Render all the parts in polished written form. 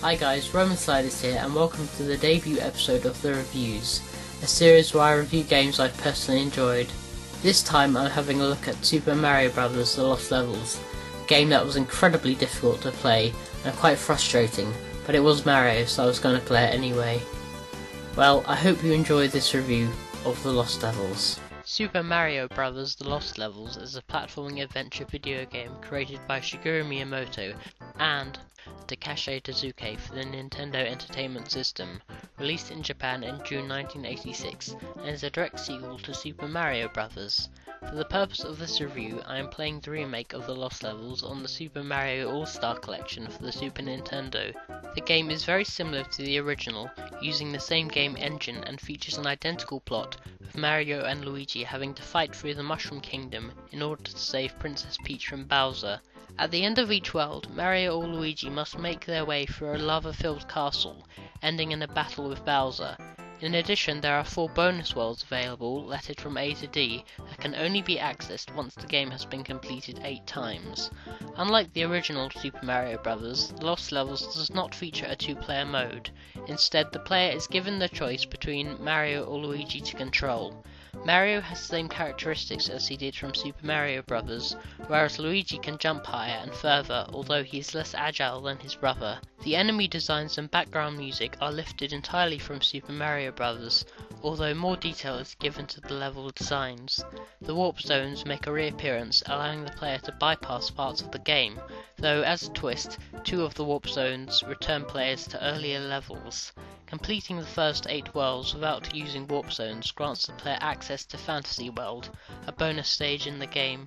Hi guys, Roman Sliders here and welcome to the debut episode of the Reviewz, a series where I review games I've personally enjoyed. This time I'm having a look at Super Mario Bros. The Lost Levels, a game that was incredibly difficult to play and quite frustrating, but it was Mario so I was going to play it anyway. Well, I hope you enjoy this review of The Lost Levels. Super Mario Bros. The Lost Levels is a platforming adventure video game created by Shigeru Miyamoto and Takashi Tezuka for the Nintendo Entertainment System, released in Japan in June 1986, and is a direct sequel to Super Mario Bros. For the purpose of this review, I am playing the remake of The Lost Levels on the Super Mario All-Star Collection for the Super Nintendo. The game is very similar to the original, using the same game engine, and features an identical plot, with Mario and Luigi having to fight through the Mushroom Kingdom in order to save Princess Peach from Bowser. At the end of each world, Mario or Luigi must make their way through a lava-filled castle, ending in a battle with Bowser. In addition, there are 4 bonus worlds available, lettered from A to D, that can only be accessed once the game has been completed 8 times. Unlike the original Super Mario Bros., The Lost Levels does not feature a 2-player mode. Instead, the player is given the choice between Mario or Luigi to control. Mario has the same characteristics as he did from Super Mario Bros., whereas Luigi can jump higher and further, although he is less agile than his brother. The enemy designs and background music are lifted entirely from Super Mario Bros., although more detail is given to the level designs. The warp zones make a reappearance, allowing the player to bypass parts of the game, though as a twist, 2 of the warp zones return players to earlier levels. Completing the first 8 worlds without using warp zones grants the player access to Fantasy World, a bonus stage in the game.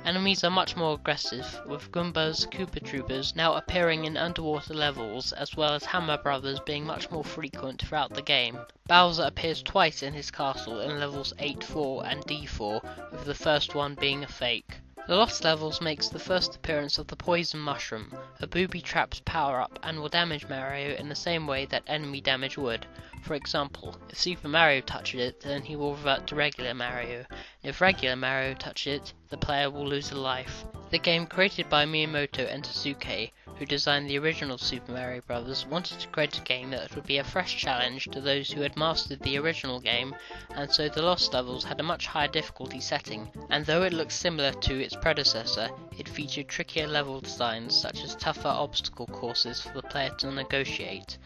Enemies are much more aggressive, with Goombas, Koopa Troopers now appearing in underwater levels, as well as Hammer Brothers being much more frequent throughout the game. Bowser appears twice in his castle in levels 8-4 and D4, with the first one being a fake. The Lost Levels makes the first appearance of the Poison Mushroom, a booby-trapped power-up, and will damage Mario in the same way that enemy damage would. For example, if Super Mario touches it, then he will revert to regular Mario, and if regular Mario touches it, the player will lose a life. The game, created by Miyamoto and Tezuka, who designed the original Super Mario Bros., wanted to create a game that would be a fresh challenge to those who had mastered the original game, and so The Lost Levels had a much higher difficulty setting, and though it looks similar to its predecessor, it featured trickier level designs such as tougher obstacle courses for the player to negotiate.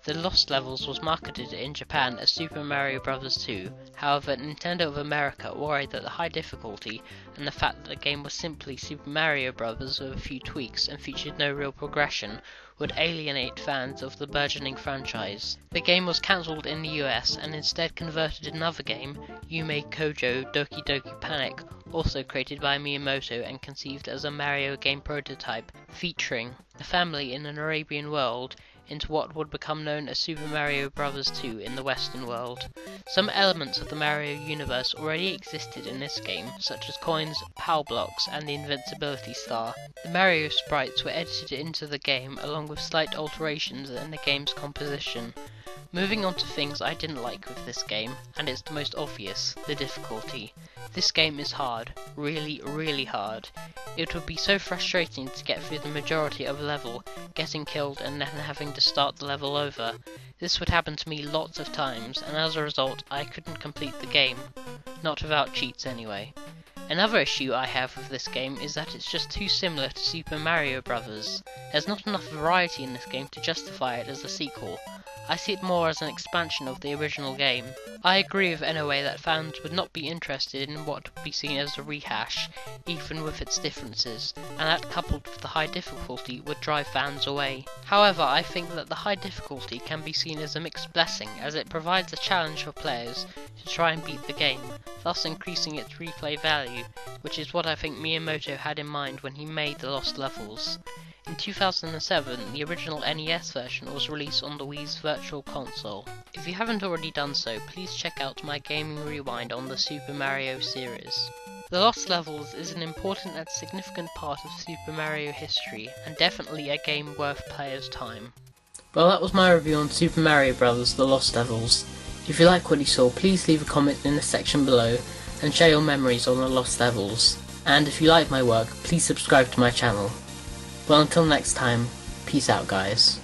The Lost Levels was marketed in Japan as Super Mario Bros. 2, however Nintendo of America worried that the high difficulty and the fact that the game was simply Super Mario Bros. With a few tweaks and featured no real progression would alienate fans of the burgeoning franchise. The game was cancelled in the US and instead converted another game, Yume Kojo Doki Doki Panic, also created by Miyamoto and conceived as a Mario game prototype, featuring a family in an Arabian world, into what would become known as Super Mario Bros. 2 in the Western world. Some elements of the Mario universe already existed in this game, such as coins, power blocks, and the invincibility star. The Mario sprites were edited into the game along with slight alterations in the game's composition. Moving on to things I didn't like with this game, and it's the most obvious, the difficulty. This game is hard, really hard. It would be so frustrating to get through the majority of a level, getting killed and then having to start the level over. This would happen to me lots of times, and as a result I couldn't complete the game. Not without cheats anyway. Another issue I have with this game is that it's just too similar to Super Mario Bros. There's not enough variety in this game to justify it as a sequel. I see it more as an expansion of the original game. I agree with NOA that fans would not be interested in what would be seen as a rehash, even with its differences, and that coupled with the high difficulty would drive fans away. However, I think that the high difficulty can be seen as a mixed blessing, as it provides a challenge for players to try and beat the game, thus increasing its replay value, which is what I think Miyamoto had in mind when he made The Lost Levels. In 2007, the original NES version was released on the Wii's Virtual Console. If you haven't already done so, please check out my gaming rewind on the Super Mario series. The Lost Levels is an important and significant part of Super Mario history, and definitely a game worth players' time. Well, that was my review on Super Mario Bros. The Lost Levels. If you like what you saw, please leave a comment in the section below, and share your memories on The Lost Levels. And if you like my work, please subscribe to my channel. Well, until next time, peace out guys.